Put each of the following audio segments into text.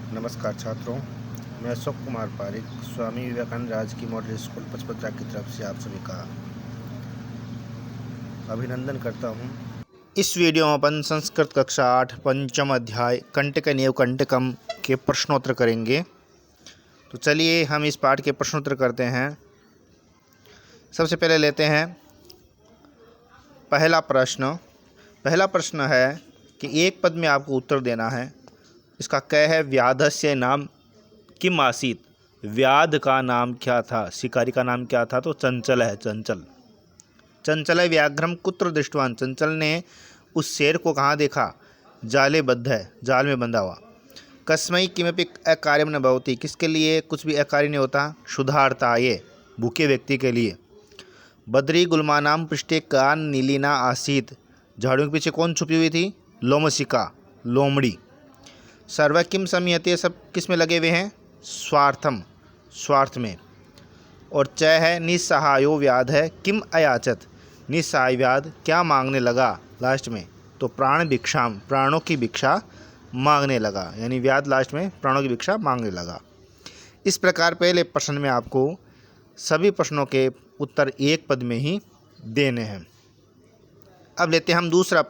नमस्कार छात्रों, मैं अशोक कुमार पारिक स्वामी विवेकानंद राजकीय मॉडल स्कूल पचपदरा की तरफ से आप सभी का अभिनंदन करता हूं। इस वीडियो में अपन संस्कृत कक्षा 8 पंचम अध्याय कंटकनेव कंटकम के प्रश्नोत्तर करेंगे। तो चलिए हम इस पाठ के प्रश्नोत्तर करते हैं। सबसे पहले लेते हैं पहला प्रश्न है कि एक पद में आपको उत्तर देना है। इसका क है व्याधस्य नाम किम आसीत। व्याध का नाम क्या था, शिकारी का नाम क्या था? तो चंचल है। चंचल व्याघ्रम कुत्र दृष्टवान। चंचल ने उस शेर को कहाँ देखा? जाले बद्ध है, जाल में बंधा हुआ। कस्मै किमपि अकार्यम न भवति। किसके लिए कुछ भी अकार्य नहीं होता? क्षुधार्ताये, भूखे व्यक्ति के लिए। बद्री गुल्मानाम पृष्ठे कान नीलिना आसीत। झाड़ियों के पीछे कौन छुपी हुई थी? लोमशिका, लोमड़ी। सर्व किम समयते, सब किस में लगे हुए हैं? स्वार्थम, स्वार्थ में। और च है निस्सहायो व्याध है किम अयाचत। निस्सहाय व्याध क्या मांगने लगा? लास्ट में तो प्राण भिक्षाम, प्राणों की भिक्षा मांगने लगा। यानी व्याध लास्ट में प्राणों की भिक्षा मांगने लगा। इस प्रकार पहले प्रश्न में आपको सभी प्रश्नों के उत्तर एक पद में ही देने हैं। अब लेते हैं हम दूसरा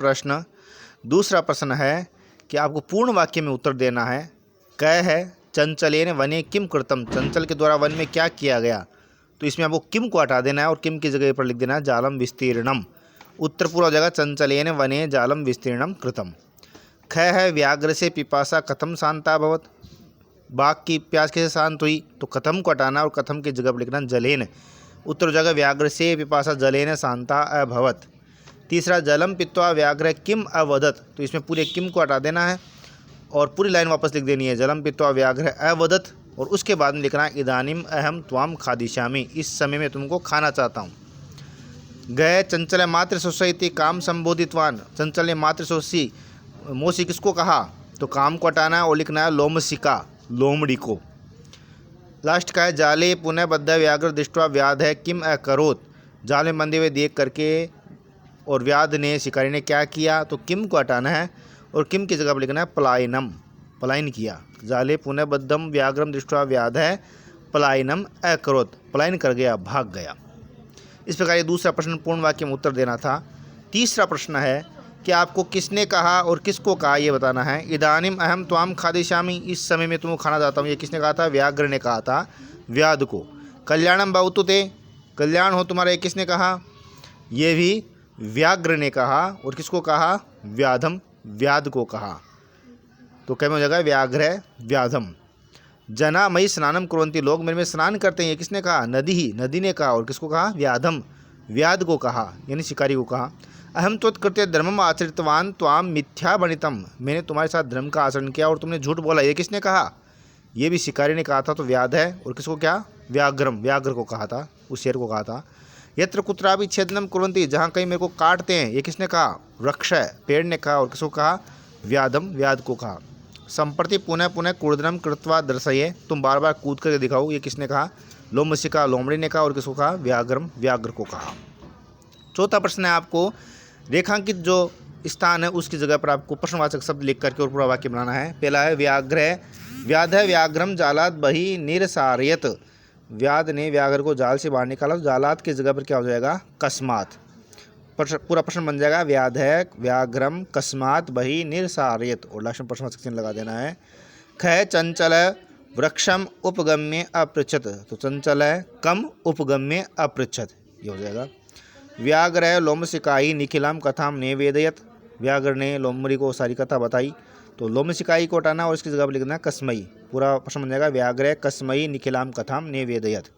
प्रश्न है कि आपको पूर्ण वाक्य में उत्तर देना है। क है चंचलेन वने किम कृतम। चंचल के द्वारा वन में क्या किया गया? तो इसमें आपको किम को हटा देना है और किम की जगह पर लिख देना है जालम विस्तीर्णम। उत्तर पूरा हो जाएगा चंचलेन वने जालम विस्तीर्णम कृतम। ख है व्याघ्र से पिपासा कथम शांता भवत। बाघ की प्यास कैसे शांत हुई? तो कथम को हटाना और कथम की जगह पर लिखना जलेन। उत्तर हो जाएगा व्याघ्र से पिपासा जलेन शांता अभवत। तीसरा जलम पित्वा व्याघ्र किम अवदत। तो इसमें पूरे किम को हटा देना है और पूरी लाइन वापस लिख देनी है जलम पित्वा व्याघ्र अवदत। और उसके बाद में लिखना है इदानीम अहम त्वाम खादिष्यामि। इस समय में तुमको खाना चाहता हूँ। गए चंचल मातृ सोषयति काम संबोधितवान। चंचल ने मातृ सोषी मौसी किसको कहा? तो काम को हटाना है और लिखना है लोमशिका, लोमड़ी को। लास्ट का है जाले पुनः बद्ध व्याघ्र दृष्टवा व्याध है किम अकरोत। जाल में बंधे हुए देख करके और व्याध ने, शिकारी ने क्या किया? तो किम को हटाना है और किम की जगह पर लिखना है पलायनम, पलायन किया। जाले पुनः बद्धम व्याघ्रम दृष्टवा व्याध है पलायनम अकरोत, पलायन कर गया, भाग गया। इस प्रकार ये दूसरा प्रश्न पूर्ण वाक्य में उत्तर देना था। तीसरा प्रश्न है कि आपको किसने कहा और किसको कहा ये बताना है। इदानीम अहम त्वाम खादिष्यामि। इस समय में तुमको खाना चाहता हूँ, ये किसने कहा था? व्याघ्र ने कहा था व्याध को। कल्याणम भवतु ते, कल्याण हो तुम्हारा, ये किसने कहा? ये भी व्याघ्र ने कहा। और किसको कहा? व्याधम, व्याध को कहा। तो क्या में हो जाएगा व्याघ्र व्याधम। जना मई स्नानम कुर्वन्ति, लोग मेरे में स्नान करते हैं, ये किसने कहा? नदी ही, नदी ने कहा। और किसको कहा? व्याधम, व्याध को कहा, यानी शिकारी को कहा। अहम त्वत्कृत्य धर्मम आचरितवान त्वाम मिथ्या बणितम, मैंने तुम्हारे साथ धर्म का आचरण किया और तुमने झूठ बोला, ये किसने कहा? ये भी शिकारी ने कहा था। तो व्याध है। और किसको क्या? व्याघ्रम, व्याघ्र को कहा था, उस शेर को कहा था। यत्र कुत्रापि छेदनम कुर्वन्ति, जहाँ कहीं मेरे को काटते हैं, ये किसने कहा? वृक्ष है, पेड़ ने कहा। और किसको कहा? व्याधम, व्याध को कहा। संप्रति पुनः पुनः कूर्दनम कृत्वा दर्शये, तुम बार बार कूद करके दिखाओ, ये किसने कहा? लोमशिका, लोमड़ी ने कहा। और किसको कहा? व्याघ्रम, व्याघ्र को कहा। चौथा प्रश्न है आपको रेखांकित जो स्थान है उसकी जगह पर आपको प्रश्नवाचक शब्द लिख करके और पूरा वाक्य बनाना है। पहला है व्याघ्र व्याध व्याघ्रम जालात बही निरसारयत। व्याध ने व्याघ्र को जाल से बाहर निकाला। तो जालात की जगह पर क्या हो जाएगा? कस्मात। पूरा प्रश्न बन जाएगा व्याध है व्याघ्रम कस्मात बही निरसारयत। और लास्ट में प्रश्नवाचक चिन्ह लगा देना है। ख चंचल वृक्षम उपगम्य अपृच्छत। तो चंचल है कम उपगम्य अपृच्छत, ये हो जाएगा। व्याघ्र लोमशिकाई निखिलाम कथाम निवेदयत। व्याघ्र ने लोमड़ी को सारी कथा बताई। तो लोमशिकाई को हटाना और इसकी जगह पर लिखना कस्मई। पूरा प्रश्न बन जाएगा व्याघ्र कस्मई निखिलाम कथाम निवेदयत।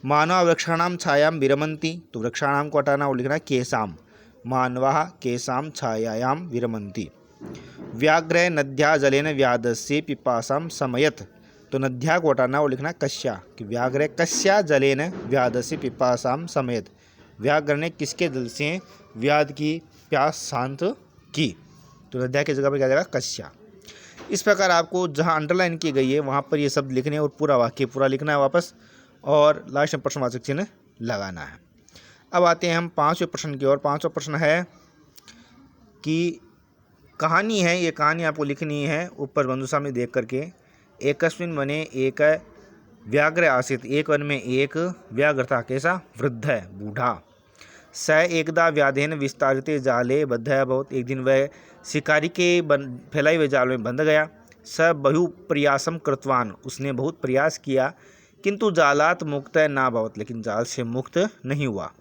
मानव वृक्षाणाम छायाम विरमंती। तो वृक्षाणाम को हटाना और लिखना केसाम। मानवा केसाम छायायाम विरमंती। व्याघ्र नद्या जलेन व्याधस्य पिपासाम समयत। तो नद्या को हटाना और लिखना कस्या, कि व्याघ्र कस्या जलेन व्याधस्य पिपासाम समयत। व्याघ्र ने किसके जल से व्याध की प्यास शांत की? तो नद्या की जगह पर क्या जाएगा? कस्या। इस प्रकार आपको जहां अंडरलाइन की गई है वहां पर ये शब्द लिखने और पूरा वाक्य पूरा लिखना है वापस, और लास्ट में प्रश्नवाचक चिन्ह लगाना है। अब आते हैं हम पांचवें प्रश्न की ओर। पांचवा प्रश्न है कि कहानी है, ये कहानी आपको लिखनी है ऊपर बंधु सामने देख करके एकस्मिन् वने एक व्याघ्र आसीत्, एक वन में एक व्याघ्र था। कैसा? वृद्ध है, बूढ़ा। स एकदा व्याधेन विस्तारिते जाले बद्धः अभवत्, एक दिन वह शिकारी के फैलाए हुए जाल में बंध गया। स बहु प्रयासम कृतवान, उसने बहुत प्रयास किया, किंतु जालात मुक्त न भवत्, लेकिन जाल से मुक्त नहीं हुआ।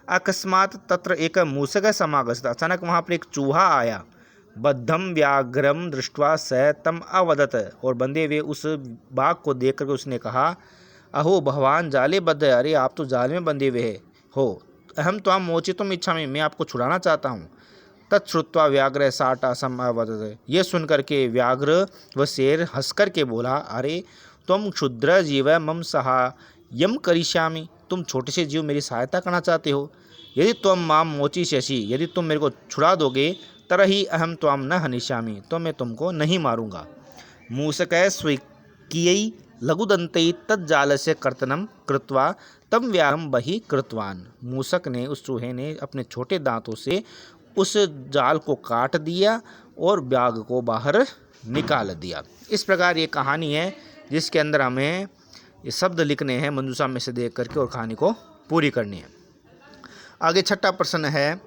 अकस्मात तत्र एक मूषक समागत, अचानक वहाँ पर एक चूहा आया। बद्धम व्याघ्रम दृष्ट्वा स तम अवदत, और बंधे हुए उस बाघ को देख करके उसने कहा, अहो भगवान जाले बद्ध, अरे आप तो जाल में बंधे हुए हो। अहम त्वां मोचितुम इच्छामि, मैं आपको छुड़ाना चाहता हूँ। तत्श्रुत्वा व्याघ्र साटा समवदत्, ये सुन करके व्याघ्र व शेर हंस करके बोला, अरे तुम क्षुद्र जीव मम सहायम करिष्यामि, तुम छोटे से जीव मेरी सहायता करना चाहते हो। यदि तुम माम मोचिष्यसि, यदि तुम मेरे को छुड़ा दोगे, तरहि अहम त्वां न हनिष्यामि, तो मैं तुमको नहीं मारूंगा। मूषकः स्वकीयै लघुदन्तै तज्जालस्य कर्तनं कृत्वा तम व्याघ्रं बहिः कृतवान, मूषक ने, उस चूहे ने अपने छोटे दांतों से उस जाल को काट दिया और व्याघ्र को बाहर निकाल दिया। इस प्रकार ये कहानी है जिसके अंदर हमें ये शब्द लिखने हैं मंजूषा में से देख करके और कहानी को पूरी करनी है। आगे छठा प्रश्न है,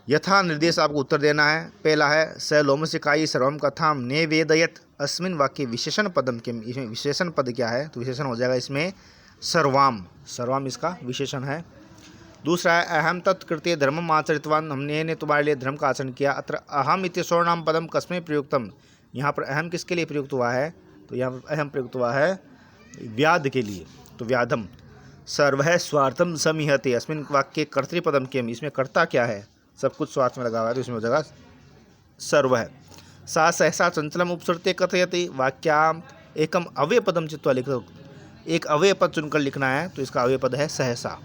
यथा निर्देश आपको उत्तर देना है। पहला है स लोमशिकाई सर्वम कथाम निवेदयत, अस्मिन वाक्य विशेषण पदम किम, इसमें विशेषण पद क्या है? तो विशेषण हो जाएगा इसमें सर्वाम, सर्वाम इसका विशेषण है। दूसरा है अहम तत्कृत्य धर्मम आचरितवान, हमने तुम्हारे लिए धर्म का आचरण किया। अत्र अहम इति स्वर्णाम पदम कस्मै प्रयुक्तम, यहाँ पर अहम किसके लिए प्रयुक्त हुआ है? तो यहाँ पर अहम प्रयुक्त हुआ है व्याध के लिए, तो व्याधम। सर्वः स्वार्थम समिहते, अस्मिन वाक्य कर्तृपदम किम, इसमें कर्ता क्या है? सब कुछ स्वार्थ में लगा हुआ है, तो इसमें हो जाएगा सर्व है। सा सहसा चंचलम उपसृत्य कथयति, वाक्याम एकम अव्यय पदम चित्वा लिखो, एक अव्यय पद चुनकर लिखना है, तो इसका अव्यय पद है सहसा।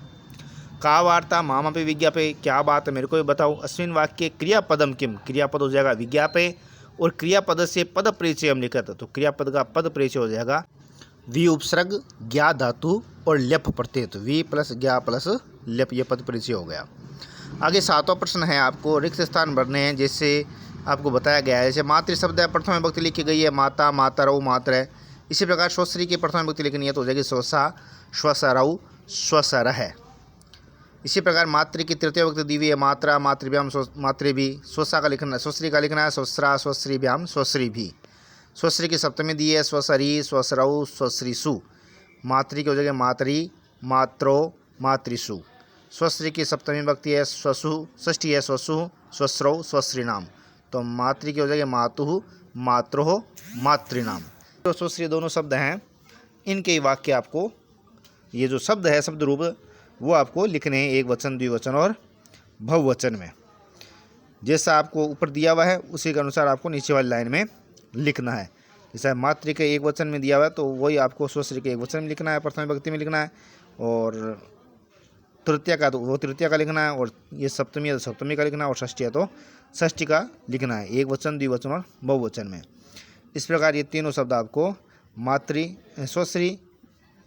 का वार्ता मामपि विज्ञापे, क्या बात है मेरे को भी बताओ। अस्मिन वाक्य क्रियापदम किम, क्रियापद हो जाएगा विज्ञापे, और क्रियापद से पद परिचय हम लिखा था, तो क्रियापद का पद परिचय हो जाएगा वि उपसर्ग ज्ञा धातु और ल्यप प्रत्यय, तो वी प्लस ज्ञा प्लस ल्यप, ये पद परिचय हो गया। आगे सातवां प्रश्न है, आपको रिक्त स्थान भरने हैं, जैसे आपको बताया गया है। जैसे मातृ शब्द है, प्रथम विभक्ति लिखी गई है माता, मातरऊ, मातर है। इसी प्रकार स्वश्री की प्रथम विभक्ति लिखनी है, तो हो जाएगी स्वसा, स्वसरऊ, स्वसर है। इसी प्रकार मातृ की तृतीय विभक्ति दी हुई है मात्रा, मातृभ्याम, मातृभी। स्वसा का लिखना, स्वश्री का लिखना है स्वस्रा, स्वश्रीभ्याम, स्वश्री भी। स्वश्री की सप्तमी दी है स्वसरी, स्वसरऊ, स्वश्रीसु। मातृ की हो जाएगी मातरी, मात्रो, मातृसु। स्वश्री की सप्तमी विभक्ति है स्वसु, षष्ठी है स्वसु, स्वश्रौ, स्वश्रीनाम। तो मातृ की हो जाएगी मातुः, मात्रोः, मातृनाम। तो स्वश्री दोनों शब्द हैं, इनके वाक्य आपको, ये जो शब्द है शब्द रूप, वो आपको लिखने हैं एक वचन, द्विवचन और बहुवचन में। जैसा आपको ऊपर दिया हुआ है उसी के अनुसार आपको नीचे वाली लाइन में लिखना है। जैसा मातृ के एक वचन में दिया हुआ है, तो वही आपको स्वश्री के एक वचन में लिखना है, प्रथम विभक्ति में लिखना है, और तृतीय का तो वो तृतीय का लिखना है, और ये सप्तमी है तो सप्तमी का लिखना है, और षष्ठी है तो षष्ठी का लिखना है, एक वचन, द्विवचन और बहुवचन में। इस प्रकार ये तीनों शब्द आपको मातृ, स्वश्री,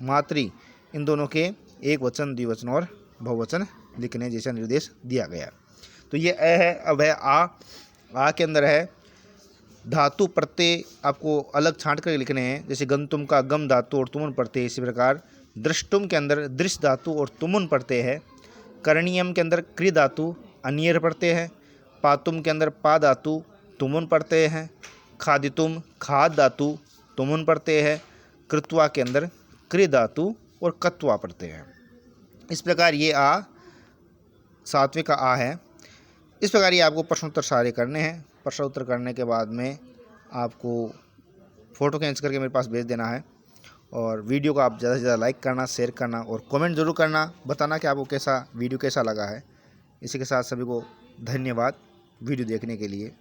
मातृ, इन दोनों के एक वचन, द्विवचन और बहुवचन लिखने जैसा निर्देश दिया गया। तो ये अ है। अब है आ के अंदर है धातु प्रत्यय, आपको अलग छांट कर लिखने हैं। जैसे गंतुम का गम धातु और तुमुन प्रत्यय, इसी प्रकार दृष्टुम के अंदर दृश्य धातु और तुमुन प्रत्यय है। करणीयम के अंदर क्रि धातु अनियर प्रत्यय है। पातुम के अंदर पा धातु तुमुन प्रत्यय है। खादितुम खाद धातु तुमुन प्रत्यय है। कृत्वा के अंदर क्रि धातु और कत्वा प्रत्यय है। इस प्रकार ये आ सात्विक का आ है। इस प्रकार ये आपको प्रश्नोत्तर सारे करने हैं। प्रश्नोत्तर करने के बाद में आपको फ़ोटो खींच करके मेरे पास भेज देना है, और वीडियो को आप ज़्यादा से ज़्यादा लाइक करना, शेयर करना और कमेंट ज़रूर करना, बताना कि आपको कैसा वीडियो कैसा लगा है। इसी के साथ सभी को धन्यवाद वीडियो देखने के लिए।